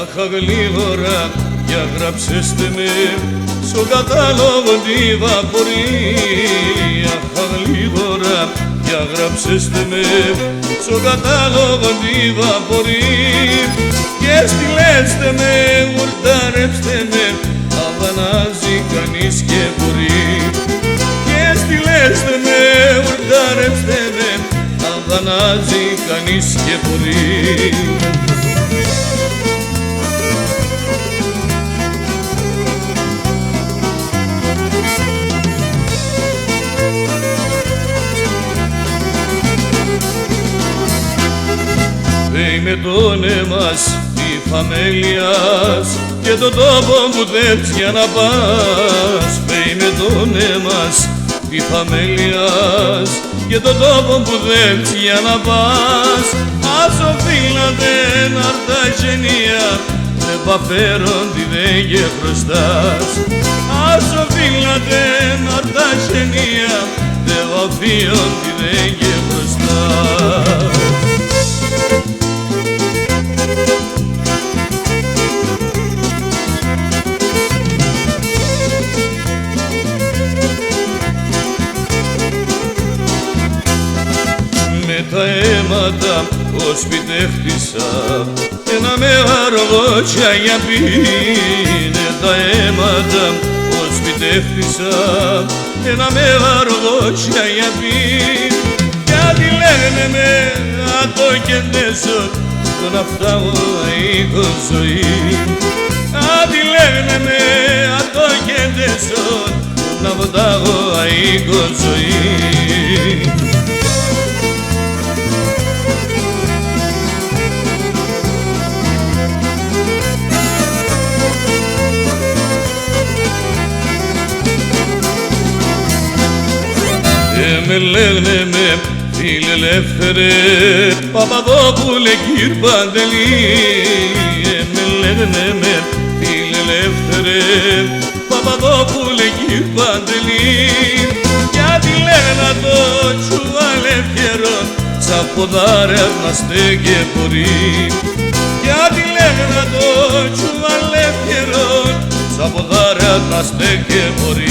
Αχ, γλίγορα, για γράψεστε με στον κατάλογο τη βαπορία. Αχ, γλίγορα, για γράψεστε με στον κατάλογο τη βαπορία. Και στείλεστε με, γουρτάρεψτε με, αδανάζει κανείς και μπορεί. Και στείλεστε με, γουρτάρεψτε με, αδανάζει κανείς και μπορεί. Με τον εμάς τη φαμέλιας και τον τόπο που θες για να πας. Πέει με τον εμάς τη φαμέλιας και τον τόπο που θες για να πας. Ας οφείλατε να έρθα γενία, δεν παφέρονται δεν και χρωστάς. Ας οφείλατε να έρθα γενία, δεν παφέρονται δεν και χρωστάς. Τα αίματα ως σπιτεύτησα ένα μεγάλο γότσια για πίνε. Τα αίματα ως σπιτεύτησα ένα μεγάλο γότσια για πίνε. Γιατί λένε με ατό και τέσσω να φτάω αίκο ζωή. Γιατί λένε με ατό και τέσσω να φτάω αίκο ζωή. Με λένε με φιλελεύθερε Παπαδόπουλε κύρ Παντελή. Με λένε με φιλελεύθερε Παπαδόπουλε κύρ Παντελή. Γιατί λένε το τσουβαλεύκαιρο σαν ποδάρες να στέκε μπορεί. Γιατί λένε το τσουβαλεύκαιρο σαν ποδάρες να στέκε μπορεί.